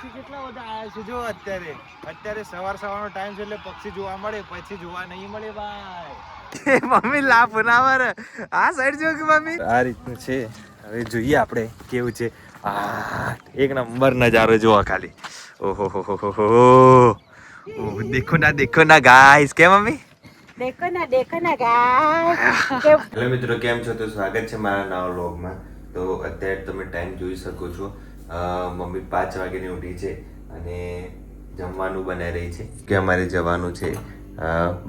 પક્ષી કેટલા બધા આયા છે જો અત્યારે સવારનો ટાઈમ છે એટલે પક્ષી જોવા મળે, પછી જોવા નહીં મળે ભાઈ. મમ્મી લા પુનાવર આ સાઈડ જો કે મમ્મી આ રીતનું છે. હવે જોઈએ આપણે કેવું છે. એક નંબર નજારો જોવા ખાલી. ઓહો હો હો હો. દેખો ના ગાઈસ. કે મમ્મી દેખો ના ગાઈસ. હેલો મિત્રો, કેમ છો? તો સ્વાગત છે મારા નવા વ્લોગમાં. તો અત્યારે તમે ટાઈમ જોઈ શકો છો. મમ્મી 5 વાગ્યાની ઉઠી છે અને જમવાનું બનાવી રહી છે કે અમારે જવાનું છે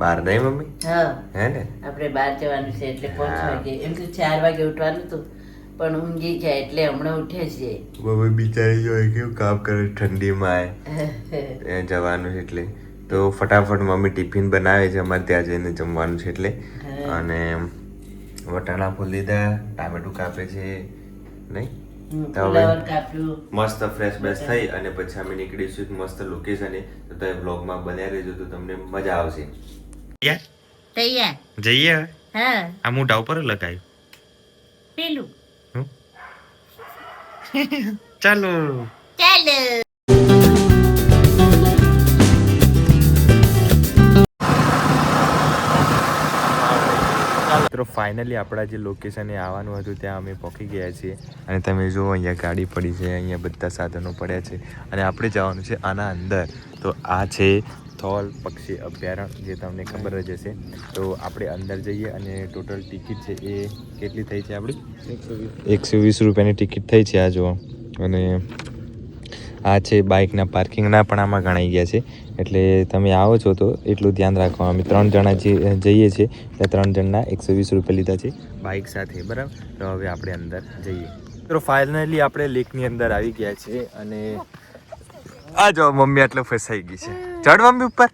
બહાર. નહીં મમ્મી? હા, હે ને આપણે બહાર જવાનું છે એટલે 5 વાગે. એમ તો 4 વાગે ઉઠવાનું હતું પણ ઊંઘી ગયા એટલે હમણાં ઉઠે છે. મમ્મી બિચારી હોય કેવું કામ કરે ઠંડીમાં જવાનું છે એટલે. તો ફટાફટ મમ્મી ટિફિન બનાવે છે, અમારે ત્યાં જઈને જમવાનું છે એટલે. અને વટાણા ફોલી લીધા, ટામેટું કાપે છે. નહીં મસ્ત ફ્રેશ બેશ થઈ અને પછી અમે નીકળીશું મસ્ત લોકેશને. તો તમે બ્લોગમાં બનાવી રહેજો તો તમને મજા આવશે. તૈયાર જઈએ. હા, આ મોઢા ઉપર લગાવ્યું પેલું ચાલો. મિત્રો ફાઇનલી આપણા જે લોકેશને આવવાનું હતું ત્યાં અમે પહોંચી ગયા છીએ. અને તમે જુઓ અહીંયા ગાડી પડી છે, અહીંયા બધા સાધનો પડ્યા છે અને આપણે જવાનું છે આના અંદર. તો આ છે થોલ પક્ષી અભયારણ્ય, જે તમને ખબર જ હશે. તો આપણે અંદર જઈએ અને ટોટલ ટિકિટ છે એ કેટલી થઈ છે આપણી? 120 રૂપિયાની ટિકિટ થઈ છે. આ જુઓ. અને આ છે બાઇકના પાર્કિંગના પણ આમાં ગણાઈ ગયા છે. એટલે તમે આવો છો તો એટલું ધ્યાન રાખવા. અમે 3 જણા જઈએ છીએ એટલે 3 જણના 120 રૂપિયા લીધા છે બાઇક સાથે, બરાબર. તો હવે આપણે અંદર જઈએ. તો ફાઇનલી આપણે લેકની અંદર આવી ગયા છે અને આ જો મમ્મી આટલે ફસાઈ ગઈ છે. ચડ મમ્મી ઉપર.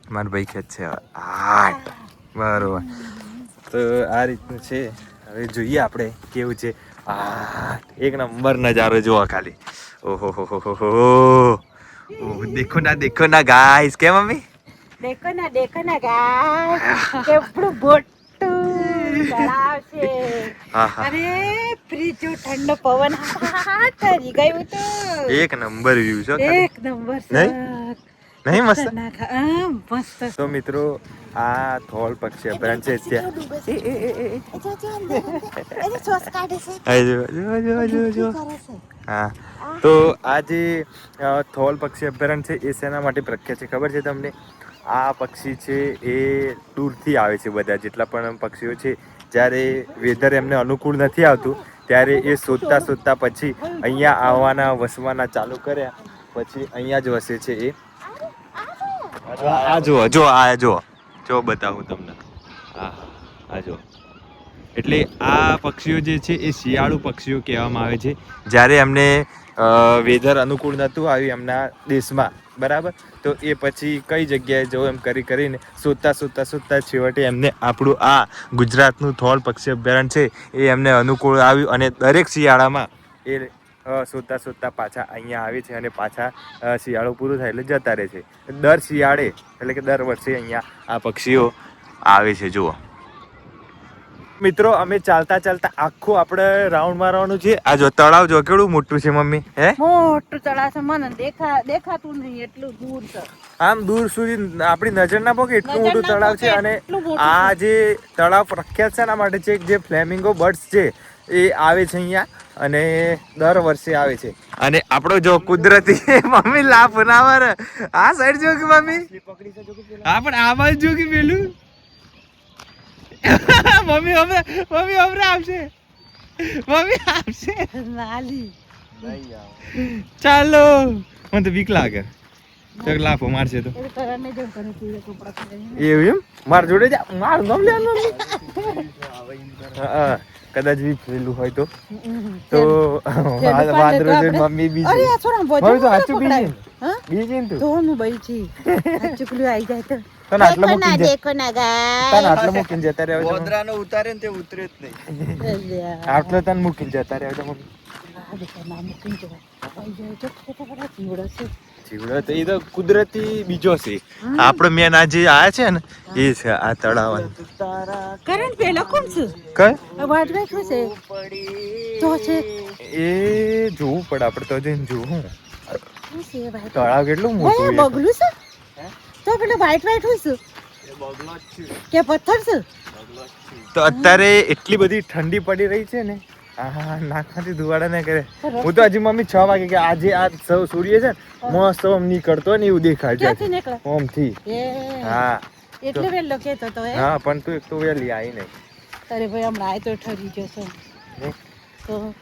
મારો ભાઈ ખેંચ છે. બરોબર. તો આ રીતનું છે. હવે જોઈએ આપણે કેવું છે. એક નંબર નજારો જોવા ખાલી. ઓહો હો હો હો. દેખો ના ગાઈસ. કે મમ્મી દેખો ના ગાઈસ. કેટલું મોટું તળાવ છે. અરે ફ્રીજ ઠંડો પવન કરી ગયું તો એક નંબર વ્યૂ છે. એક નંબર છે. નહીં મસ્ત? મસ્ત. તો મિત્રો આ થોલ પક્ષી અભયારણ્ય છે હા. તો આ જે થોલ પક્ષી અભયારણ્ય છે એ શેના માટે પ્રખ્યાત છે ખબર છે તમને? આ પક્ષી છે એ દૂરથી આવે છે. બધા જેટલા પણ પક્ષીઓ છે, જ્યારે વેધર એમને અનુકૂળ નથી આવતું ત્યારે એ શોધતા પછી અહીંયા આવવાના વસવાના ચાલુ કર્યા, પછી અહીંયા જ વસે છે એ. આ જો બતાવું તમને. આ જો. એટલે આ પક્ષીઓ જે છે એ શિયાળુ પક્ષીઓ કહેવામાં આવે છે. જ્યારે એમને વેધર અનુકૂળ નહોતું આવ્યું એમના દેશમાં, બરાબર, તો એ પછી કઈ જગ્યાએ જવું એમ કરીને શોધતા છેવટે એમને આપણું આ ગુજરાતનું થોલ પક્ષી અભયારણ્ય છે એ એમને અનુકૂળ આવ્યું અને દરેક શિયાળામાં એ શોધતા પાછા અહીંયા આવે છે અને પાછા શિયાળો પૂરું થાય એટલે જતા રહે છે. દર શિયાળે એટલે કે દર વર્ષે અહીંયા આ પક્ષીઓ આવે છે. જુઓ મિત્રો, અમે ચાલતા આખું આપણે રાઉન્ડ મારવાનું છે. આ જો તળાવ જો કેવડું મોટું છે મમ્મી. હે, મોટું તળાવ છે. મને દેખાતું નહીં, એટલું દૂર છે. આમ દૂર સુધી આપણી નજર ના પોકે એટલું મોટું તળાવ છે. અને આ જે તળાવ પ્રખ્યાત છે એના માટે છે જે ફ્લેમિંગો બર્ડ્સ છે એ આવે છે અહીંયા અને દર વર્ષે આવે છે. અને આપણો જો કુદરતી મમ્મી લા પુનાવર આ સાઈડ જો કે મમ્મી. હા પણ આ બાજુ જો કે પેલું મમ્મી આવશે. ચાલો. મને તો બીક લાગે. ચક લાફો મારશે તો એવું એમ? માર જોડે જા. માર નામ લે. કદાચ બી પેલું હોય તો વાંદરો છે મમ્મી બીજી. મમ્મી તો સાચું બીજી ને તો હું બઈ છી સાચું આવી જાય તો તને આટલો મૂકીને દેખો ના ગાય. તને આટલો મૂકીને જતા રહેવા. ગોદરાનો ઉતારે ને તે ઉતરે જ નહીં. આટલો તને મૂકીને જતા રહેવા તો મમ્મી. જીવડો તો એ તો કુદરતી બીજો છે. આપણો મેન આ જે આયા છે ને એ છે આ તળાવ. કરણ પેલો કોણ છે? કઈ વાટ રાખ્યો છે તો છે એ જોવું પડે આપણે તો જઈને જોવું. શું છે ભાઈ તળાવ કેટલું ભાઈ મોટું આ બગલું છે હે? તો પેલું વ્હાઈટ વ્હાઈટ હોય છે એ બગલો જ છે. કે પથ્થર છે તો અત્યારે એટલી બધી ઠંડી પડી રહી છે ને આહા નાકમાંથી ધુવાડા ના કરે હું તો હજી મમ્મી 6 વાગે કે આજે આ સૂર્ય છે ને મસ્ત આમ નીકળતો ને એવું દેખાય ક્યાંથી છે નીકળે ઓમથી એ હા એટલે વેલો કેતો તો એ હા પણ તું એક તો વેલી આવી નહીં અરે ભાઈ હમણાં આ તો ઠરી ગયો છે નહીં? તો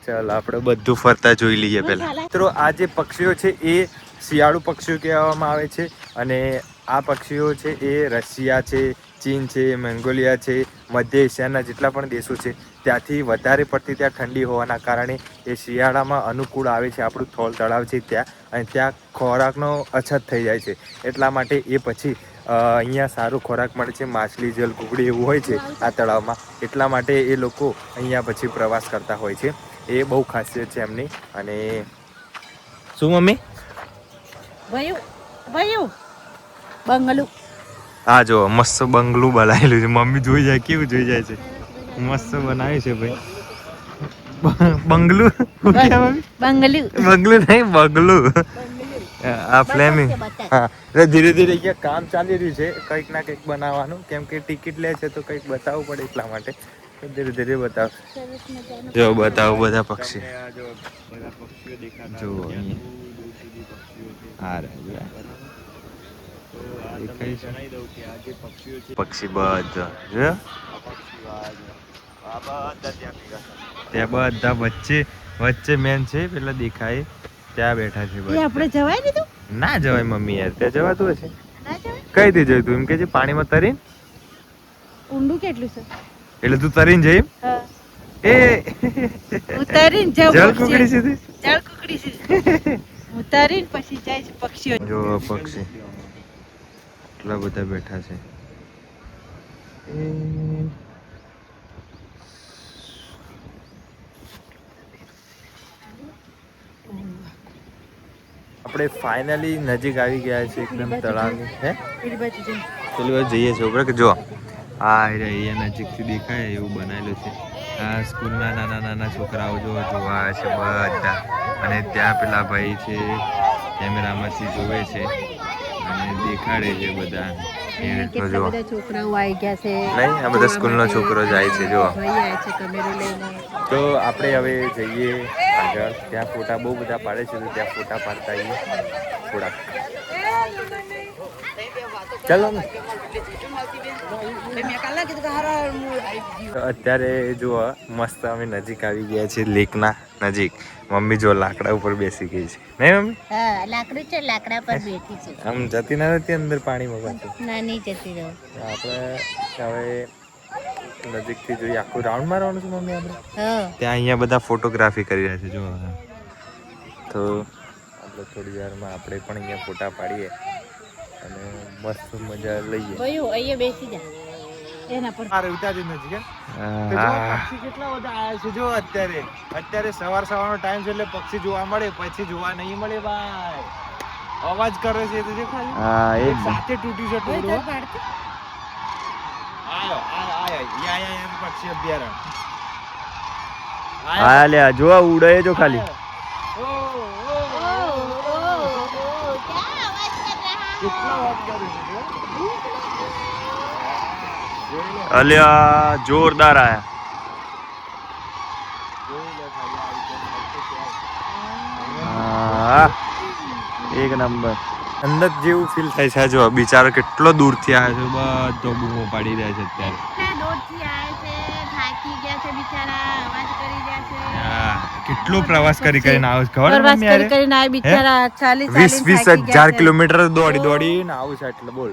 ચાલ આપણે બધું ફરતા જોઈ લઈએ શું પહેલા ચાલે? મિત્રો આ જે પક્ષીઓ છે એ શિયાળુ પક્ષીઓ કહેવામાં આવે છે અને આ પક્ષીઓ છે એ રશિયા છે ચીન છે મંગોલિયા છે મધ્ય એશિયાના જેટલા પણ દેશો છે ત્યાંથી વધારે પડતી ત્યાં ઠંડી હોવાના કારણે એ શિયાળામાં અનુકૂળ આવે છે આપણું થોલ તળાવ છે ત્યાં અને ત્યાં ખોરાકનો અછત થઈ જાય છે એટલા માટે એ પછી અહીંયા સારો ખોરાક મળે છે માછલી જલ કુકડી એવું હોય છે આ તળાવમાં એટલા માટે એ લોકો અહીંયા પછી પ્રવાસ કરતા હોય છે એ બહુ ખાસિયત છે એમની અને શું મમ્મી ભયું ભયું બંગલું હા જો મસ્ત બંગલું બનાવેલું છે મમ્મી જોઈ જાય કેવું જોઈ જાય છે મસ્ત બનાવ્યું છે ભાઈ બંગલું શું કહેવાય મમ્મી? બંગલું બંગલું નહીં બગલું આ ફ્લેમિંગ હા એટલે ધીરે ધીરે અહીંયા કામ ચાલી રહ્યું છે કંઈક ના કંઈક બનાવવાનું કેમ કે ટિકિટ લે છે તો કંઈક બતાવવું પડે એટલા માટે ધીરે ધીરે બતાવ જો બતાવો બધા પક્ષી જો હા પક્ષી બધા જો ત્યાં બધા વચ્ચે વચ્ચે મેન છે પેલા દેખાય ત્યાં બેઠા છે એ બધા. આપણે જવાય દીધું ના જવાય મમ્મી યાર ત્યાં જવાતું હશે ના જવાય કઈ દે જઈ તું એમ કે છે પાણીમાં તરીને ઊંડું કેટલું છે એટલે તું તરીને જઈ હા એ ઉતારીને જવું જળ કુકડી સીધી જળ કુકડી છે ઉતારીને પછી જાય છે પક્ષીઓ જો પક્ષી એટલા બધા બેઠા છે આપણે ફાઇનલી નજીક આવી ગયા છે એકદમ તળાવની હે પેલી બાજુ જઈને પેલી વાર જઈએ છીએ ઉપર કે જો આ અહીંયા નજીકથી દેખાય એવું બનાવેલું છે આ સ્કૂલના નાના નાના છોકરાઓ જોવા આવે છે બધા અને ત્યાં પેલા ભાઈ છે કેમેરામાંથી જોવે છે અને દેખાડે છે બધા એ રીતનો જો બધા છોકરાઓ આવી ગયા છે નહીં આ બધા સ્કૂલનો છોકરો જાય છે જો ભાઈ આવ્યા છે કેમેરો લઈને તો આપણે હવે જઈએ આગળ ત્યાં ફોટા બહુ બધા પાડે છે તો ત્યાં ફોટા પાડતા આવીએ થોડાક ચાલો ને તો અત્યારે જુઓ મસ્ત અમે નજીક આવી ગયા છીએ લેકના નજીક મમ્મી જો લાકડા ઉપર બેસી ગઈ છે નહીં મમ્મી હા લાકડું છે લાકડા પર બેઠી છે આમ જતી ના નથી અંદર પાણીમાં પાછું ના નહીં જતી રહો આપણે હવે નજીકથી જોઈએ આખું રાઉન્ડ મારવાનું છે મમ્મી આપણે હા ત્યાં અહીંયા બધા ફોટોગ્રાફી કરી રહ્યા છે જો તો આપણે થોડી વારમાં આપણે પણ અહીંયા ફોટા પાડીએ અને મસ્ત મજા લઈએ ભયું અહીંયા બેસી જા એના પર પક્ષી કેટલા બધા આવ્યા છે જો અત્યારે સવારનો ટાઈમ છે એટલે પક્ષી જોવા મળે પછી જોવા નહીં મળે ભાઈ અવાજ કરે છે તો જે ખાલી હા એક સાથે તૂટી છે ટોળું આયો પક્ષી અભયારણ્ય આયા લે જો ઉડે જો ખાલી અલ્યા જોરદાર આયા એક નંબર અંદર જેવું ફીલ થાય છે જો બિચારો કેટલો દૂરથી આવ્યો છે બધો બૂમો પાડી રહ્યા છે અત્યારે કેટલો પ્રવાસ કરીને આવ્યો છે ખબર પ્રવાસ મમ્મી યારે? કરીને આ બિચારા 20,000 કિલોમીટર દોડીને આવું છે એટલે બોલ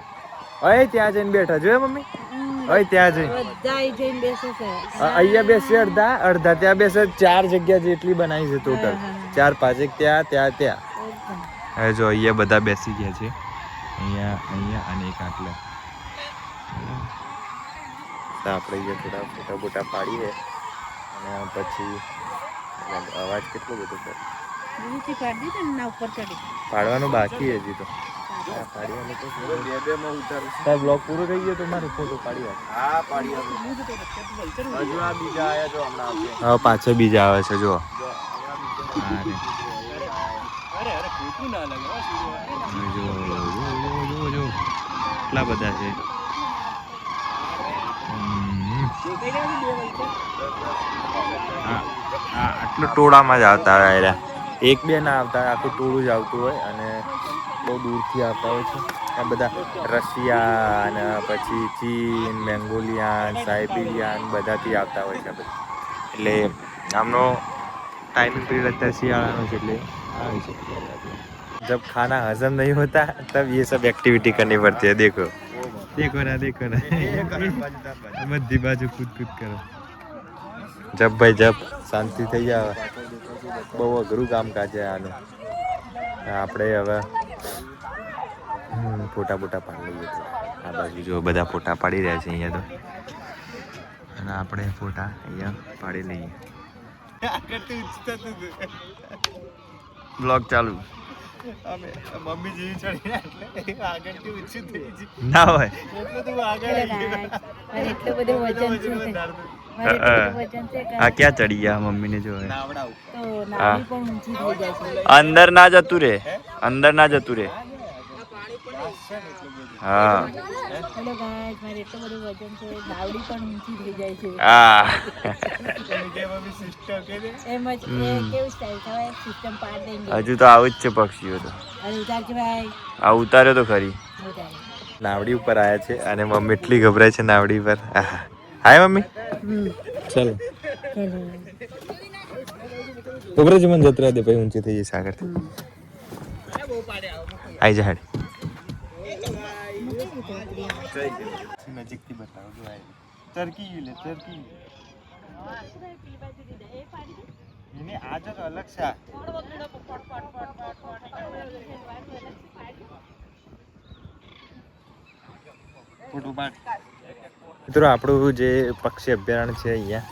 હવે ત્યાં જઈને બેઠા જોયે મમ્મી હવે ત્યાં જઈને બધા અહીં જઈને બેસે છે અહીંયા બેસે અડધા ત્યાં બેસે 4 જગ્યા જેટલી બનાવી છે ટોટલ 4-5 એક ત્યાં હવે જો અહીંયા બધા બેસી ગયા છે અહીંયા અને એક આટલા તો આપણે અહીંયા થોડા ફોટા બોટા પાડીએ અને પછી અવાજ કેટલો બધો કરે દૂરથી કાઢી દે ને ના ઉપર ચડી પાડવાનું બાકી હજી તો બ્લોગ પૂરો થઈ ગયો તો મારે ફોટો પાડી હવે પાછળ બીજા આવે છે જો જો કેટલા બધા છે. આટલું ટોળામાં જ આવતા હોય, એક બે ના આવતા હોય, આખું ટોળું જ આવતું હોય અને બહુ દૂરથી આવતા હોય છે. આ બધા રશિયા અને પછી ચીન, મેંગોલિયાન, સાઇબિરિયાન બધાથી આવતા હોય છે બધા. એટલે આમનો टाइमिंग पीरियड रहता है सियाड़ा के लिए जब खाना हजम नहीं होता तब ये सब एक्टिविटी करनी पड़ती है. देखो देखो ना बધી बाजू कूद कूद કરો. जब भाई जब શાંતિ થઈ જાય. બહુ અઘરું કામકાજ છે આનું. આપણે હવે ફોટા પાડી લઈએ. આ બાજુ જો બધા ફોટા પાડી રહ્યા છે અહીંયા તો, અને આપણે ફોટા અહીંયા પાડી લઈએ. બ્લોગ ચાલુ. મમ્મી જેવી ચડી આગળથી ઊંચી થઈ ગઈ ના હોય એટલું બધું વજન છે. આ ક્યાં ચડી ગયા મમ્મી ને જો તો નાભી પણ ઊંચી થઈ જાય છે. અંદર ના જતું રે, અંદર ના જતું રે. હા હેલો ગાઈસ, મારે એટલું બધું વજન છે, નાવડી પણ ઊંચી થઈ જાય છે. હા એમ જ કેવું સ્ટાઇલ થવાય, સિસ્ટમ પાડ દેંગે. હજુ તો આવું જ છે પક્ષીઓ તો. અરે ઉતાર કે ભાઈ, આ ઉતાર્યો તો ખરી. ઉતાર. નાવડી ઉપર આયા છે અને મમ્મી એટલી ગભરાય છે નાવડી પર. હાય મમ્મી ચાલો ગભરાય છે મને જતરા દે પછી ઊંચી થઈ જશે આગળ. આઈ જા હેડ નજીકથી બતાવો. જો આઈ ટર્કી લે ટર્કી એને આ જગ અલગ છે. મિત્રો આપણું જે પક્ષી અભયારણ્ય છે અહીંયા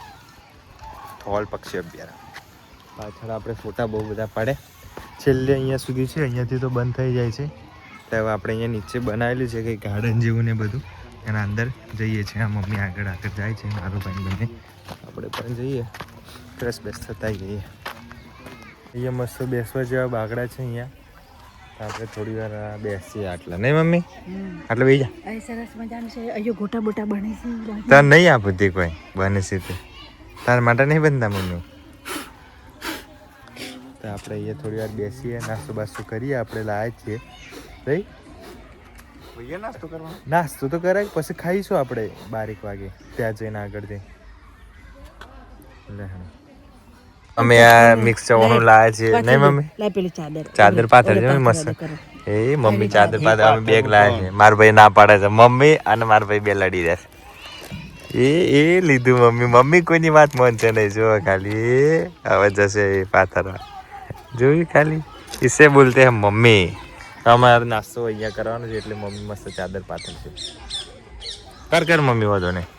થોલ પક્ષી અભયારણ્ય પાછળ આપણે ફોટા બહુ બધા પાડે. છેલ્લે અહીંયા સુધી છે, અહીંયાથી તો બંધ થઈ જાય છે. તો હવે આપણે અહીંયા નીચે બનાવેલું છે કંઈ ગાર્ડન જેવું ને બધું, એના અંદર જઈએ છીએ. આ મમ્મી આગળ જાય છે, મારો ભાઈ બંને આપણે પણ જઈએ, ફ્રેશ બેસ થતા જઈએ. અહીંયા મસ્ત બેસવા જેવા બાગડા છે અહીંયા. આપણે થોડી વાર બેસીએ આટલા, નહીં મમ્મી? આટલે બેસી જા. આ સરસ મજાનું છે. અહીંયા ગોટા બોટા બને છે. તાર નહીં આ બધી કોઈ બને છે તે તાર માટે નહીં બનતા મમ્મી. તો આપણે અહીંયા થોડી વાર બેસીએ, નાસ્તો બાસ્તો કરીએ. આપણે લાયા છીએ ભાઈ નાસ્તો કરવા. નાસ્તો તો કરાય, પછી ખાઈશું આપણે 12 વાગે ત્યાં જઈને આગળ જઈ. અમે આ મિક્સ ચવાણું લાયા છીએ, નહીં મમ્મી? લા પેલી ચાદર પાથર છે મસ્ત. એ મમ્મી ચાદર પાથર અમે બેગ લાયા છે. મારા ભાઈ ના પાડે છે, મમ્મી અને મારા ભાઈ બે લડી રહ્યા છે. એ લીધું મમ્મી. મમ્મી કોઈની વાત માનશે નહીં. જો ખાલી હવે જશે એ પાથરવા. જોયું ખાલી ઇસે બોલતે હે મમ્મી. અમારે નાસ્તો અહીંયા કરવાનો છે એટલે મમ્મી મસ્ત ચાદર પાથર છે. કર મમ્મી વાંધો નહીં.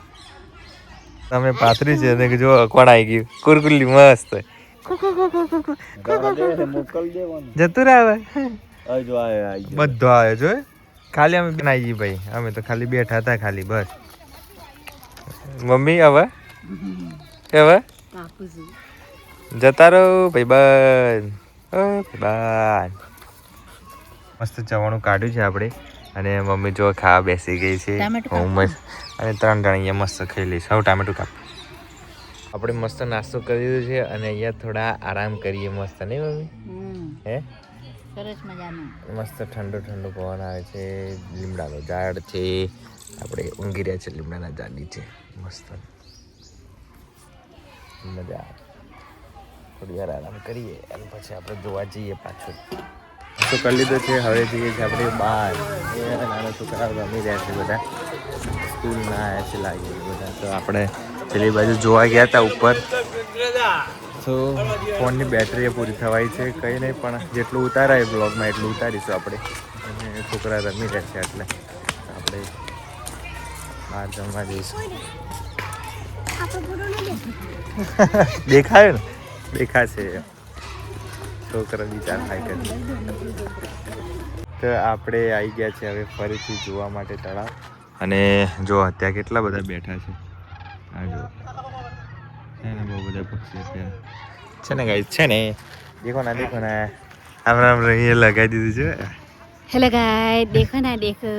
તમે પાથરી છે ને જો કોણ આવી ગયું કુરકુલ્લી મસ્ત જતું રહે. બધો આવ્યો જો ખાલી અમે બનાવી ભાઈ. અમે તો ખાલી બેઠા હતા ખાલી બસ. મમ્મી હવે જતા રહો ભાઈ ભાઈ. મસ્ત ચવાણું કાઢ્યું છે આપણે અને મમ્મી જો ખાવા બેસી ગઈ છે. હું મસ્ત અને 3 જણા અહીંયા મસ્ત ખાઈ લઈશ. હવે ટામેટું કાપ. આપણે મસ્ત નાસ્તો કરી દીધો છે અને અહીંયા થોડા આરામ કરીએ મસ્ત, નહીં મમ્મી? હે સરસ મજાનું મસ્ત ઠંડો પવન આવે છે. લીમડાનો ઝાડ છે, આપણે ઊંઘી રહ્યા છે લીમડાના ઝાડ નીચે. મસ્ત મજા આવે. થોડી વાર આરામ કરીએ અને પછી આપણે જોવા જઈએ પાછું. તો કરી લીધો છે, હવે જઈએ છીએ આપણે બહાર. નાના છોકરાઓ રમી રહ્યા છે બધા, સ્કૂલના આવ્યા છે લાગે બધા. તો આપણે પેલી બાજુ જોવા ગયા હતા ઉપર. તો ફોનની બેટરી પૂરી થવાય છે. કંઈ નહીં, પણ જેટલું ઉતારાય બ્લોગમાં એટલું ઉતારીશું આપણે. અને છોકરા રમી રહ્યા છે એટલે આપણે બહાર જમવા જઈશું. દેખાય ને? દેખાશે છોકરા વિચાર થાય કરે. તો આપણે આવી ગયા છે હવે ફરીથી જોવા માટે તળાવ. અને જો ત્યાં કેટલા બધા બેઠા છે. આ જો છે ને બહુ બધા પક્ષીઓ છે ને ગાઈસ છે ને. દેખો ના આપણે અહીંયા લગાવી દીધું છે. હેલો ગાય દેખો ના દેખો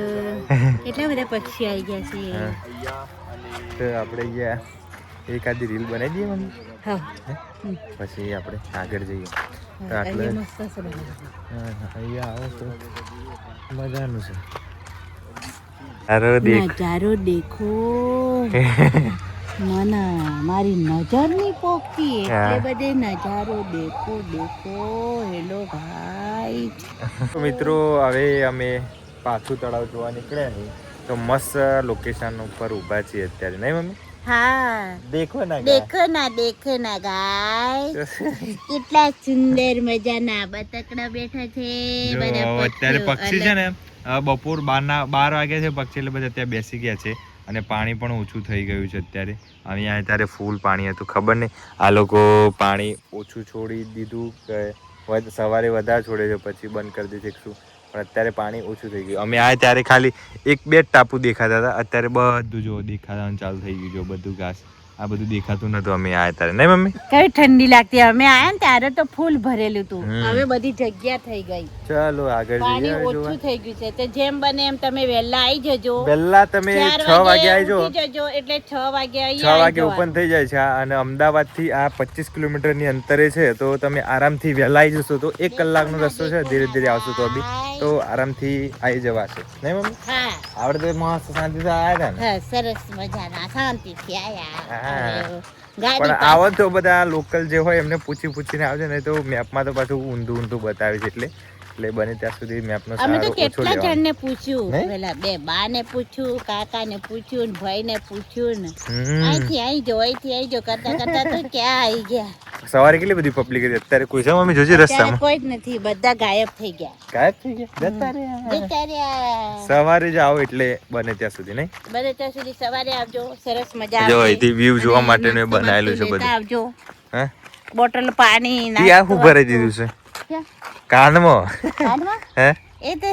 કેટલા બધા પક્ષી આવી ગયા છે. તો આપણે અહીંયા એકાદી રીલ બનાવી દઈએ મમ્મી, હા પછી આપણે આગળ જઈએ. તો આટલે મસ્ત છે બનાવેલું. અહીંયા આવો તો મજાનું છે. સારો દેખ નજારો દેખો મને મારી નજર નહીં પોકતી એટલે બધે નજારો દેખો દેખો. હેલો ભાઈ. તો મિત્રો હવે અમે પાછું તળાવ જોવા નીકળ્યા નહીં તો મસ્ત લોકેશન ઉપર ઊભા છીએ અત્યારે, નહીં મમ્મી? હા દેખો ના દેખો ના ગાય કેટલા સુંદર મજાના બતકડા બેઠા છે. બધા અત્યારે પક્ષીઓ પક્ષી છે ને બપોર 12 વાગ્યા છે પક્ષી એટલે બધા અત્યારે બેસી ગયા છે અને પાણી પણ ઓછું થઈ ગયું છે અત્યારે. અહીંયા અત્યારે ફૂલ પાણી હતું, ખબર નહીં આ લોકો પાણી ઓછું છોડી દીધું કે સવારે વધારે છોડે છે પછી બંધ કરી દીધું છે શું, પણ અત્યારે પાણી ઓછું થઈ ગયું. અમે આ ત્યારે ખાલી 1-2 ટાપુ દેખાતા હતા, અત્યારે બધું જો દેખાવાનું ચાલુ થઈ ગયું. જો બધું ઘાસ આ બધું દેખાતું નતું અમે આ ત્યારે, નહીં મમ્મી? કઈ ઠંડી લાગતી. અમે આયા ને ત્યારે તો ફૂલ ભરેલું હતું, હવે બધી જગ્યા થઈ ગઈ. ચાલો આગળ પાણી જઈએ. ઓછું થઈ ગયું છે તો જેમ બને એમ તમે વહેલા આવી જજો. પહેલા તમે 6 વાગે આવી જાઓ, ઉઠી જજો એટલે 6 વાગે 6 વાગે ઓપન થઈ જાય છે અને અમદાવાદ થી આ 25 કિલોમીટરની અંતરે છે તો તમે આરામથી વહેલા આવી જશો તો 1 કલાકનો રસ્તો છે. ધીરે ધીરે આવશો તો બી તો આરામથી આવી જવાશે, નહીં મમ્મી? હા આપણે તો મસ્ત શાંતિથી આવ્યા હતા ને. હા સરસ મજાના શાંતિથી આયા. હા. ગાડી પણ આવો તો બધા લોકલ જે હોય એમને પૂછીને આવજો ને તો મેપમાં તો પાછું ઊંધું બતાવે છે એટલે બને ત્યાં સુધી મેપનો અમે સહારો તો ઓછો કેટલા લેવાનો. જણને પૂછ્યું, નહીં? પેલા 2 બાને પૂછ્યું, કાકાને પૂછ્યું ને ભાઈને પૂછ્યું ને હમ. અહીંથી આવી જાઓ કરતા તો ક્યાં આવી ગયા. સવારે કેટલી બધી પબ્લિક હતી, અત્યારે કોઈ છે મમ્મી? જોજે અત્યારે રસ્તામાં કોઈ જ નથી, બધા ગાયબ થઈ ગયા. ગાયબ થઈ ગયા, જતા રહ્યા. જતા રહ્યા. સવારે જ આવો એટલે બને ત્યાં સુધી, નહીં? બને ત્યાં સુધી સવારે આવજો, સરસ મજા જો આવશે. અહીંથી વ્યૂ જોવા અને માટેનું એ નાસ્તો બનાવેલું છે બાસ્તો લેતા બધું. આવજો, હે? બોટલ પાણી ઈ નાસ્તો આખું ભરાઈ દીધું છે ક્યાં? કાનમાં. કાનમાં? હે? એ તો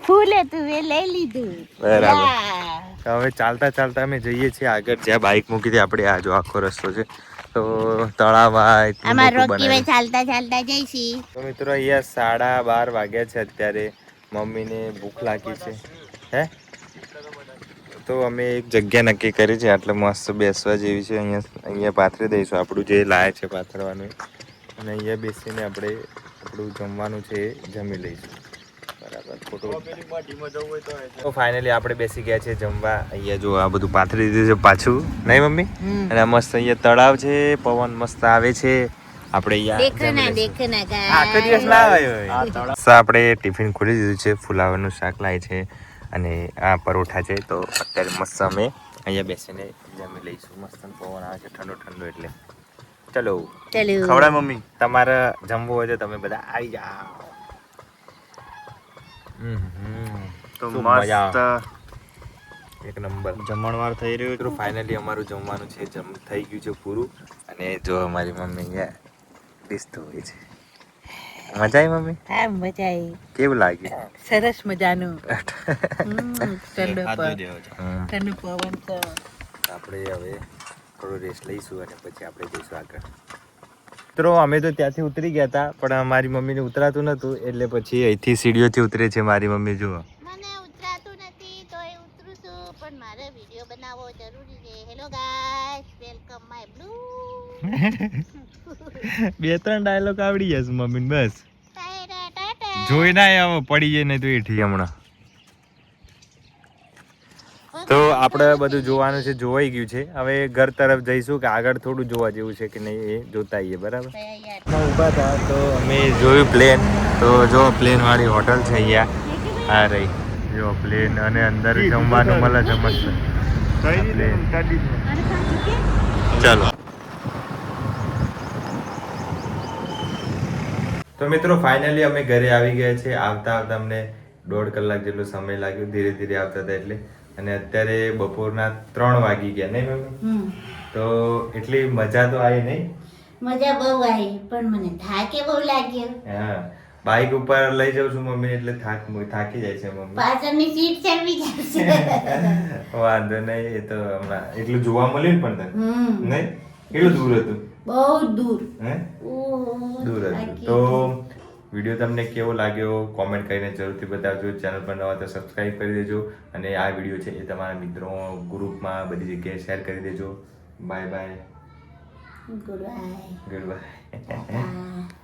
ફૂલે તું એ લઈ લીધું. બરાબર. યા. તો હવે ચાલતા અમે જઈએ છીએ આગળ. જ્યાં બાઇક મૂકી હતી આપણે આ જો આખો રસ્તો છે તો તળાવ આ એટલું આમાં મોટું રોકી બનાવ્યું. ચાલતા જઈશી. તો મિત્રો અહીંયા 12:30 વાગ્યા છે અત્યારે. મમ્મીને ભૂખ લાગી છે હે તો અમે એક જગ્યા નક્કી કરી છે એટલે મસ્ત બેસવા જેવી છે. અહીંયા પાથરી દઈશું આપણું જે લાય છે પાથરવાનું અને અહીંયા બેસીને આપણે આપણું જમવાનું છે એ જમી લઈશું. બરાબર. ફોટો તો ફાઇનલી આપણે બેસી ગયા છે જમવા. અહીંયા જો આ બધું પાથરી દીધું છે પાછું, નહીં મમ્મી? અને આ મસ્ત અહીંયા તળાવ છે, પવન મસ્ત આવે છે. આપણે અહીંયા આખો દિવસ ના આવ્યો. આપણે ટિફિન ખોલી દીધું છે, ફુલાવરનું શાક લાય છે અને આ પરોઠા છે. તો અત્યારે મસ્ત અમે અહીંયા બેસીને જમી લઈશું. મસ્ત પવન આવે છે ઠંડો એટલે ચલો ખવડાય મમ્મી. તમારે જમવું હોય તો તમે બધા આવી જાઓ. તો શું મજા મસ્ત એક નંબર જમણવાર થઈ રહ્યું મિત્રો. ફાઇનલી અમારું જમવાનું છે થઈ ગયું છે પૂરું અને જો અમારી મમ્મી અહીંયા ડિસ્તો હોય છે. મજા આવી મમ્મી? હા મજા આવી. કેવું લાગ્યું? સરસ મજાનું. ઠંડો પવન છે. આપણે હવે થોડો રેસ્ટ લઈશું અને પછી આપણે જઈશું આગળ. મિત્રો અમે તો ત્યાંથી ઉતરી ગયા હતા પણ મારી મમ્મીને ઉતરાતું નતું એટલે પછી અહીંથી સીડીઓથી ઉતરે છે મારી મમ્મી. જુઓ મને ઉતરાતું નથી તો એ ઉતરું છું પણ મારે વિડિયો બનાવવો જરૂરી છે. Hello guys, welcome my blue. 2-3 dialogue આવડી જશે મમ્મીને બસ. ટાટા ટાટા. જોઈ ના આવો પડી જાય નહીં તો એઠી હમણાં. તો આપણે બધું જોવાનું છે, જોવાઈ ગયું છે. હવે ઘર તરફ જઈશું કે આગળ થોડું જોવા જેવું છે કે નહીં એ જોતા આવીએ. બરાબર. ઊભા હતા તો અમે જોયું પ્લેન. તો જો પ્લેન વાળી હોટલ છે અહીંયા આ રહી. જો પ્લેન અને અંદર જમવાનું મળે છે મસ્ત. ચાલો. તો મિત્રો ફાઇનલી અમે ઘરે આવી ગયા છે. આવતા અમને 1.5 કલાક જેટલો સમય લાગ્યો ધીરે ધીરે આવતા હતા એટલે. અને અત્યારે બપોરના 3 વાગી ગયા, નહીં મમ્મી? તો એટલી મજા તો આવી નહીં? મજા બહુ આવી પણ મને થાકે બહુ લાગ્યો. હા, બાઇક ઉપર લઈ જાઉં છું મમ્મી એટલે થાકી જાય છે મમ્મી. પાછળની સીટ ચડવી જશે. વાંધો નહીં, એ તો હમણાં એટલું જોવા મળ્યું ને પણ તને નહીં? કેટલું દૂર હતું? બહુ દૂર. હે? ઓહ, દૂર હતું. થાકી તો વિડીયો તમને કેવો લાગ્યો કોમેન્ટ કરીને જરૂરથી બતાવજો. ચેનલ પર નવા તો સબસ્ક્રાઈબ કરી દેજો અને આ વિડીયો છે એ તમારા મિત્રો ગ્રુપમાં બધી જગ્યાએ શેર કરી દેજો. Bye bye. Good bye. Good bye.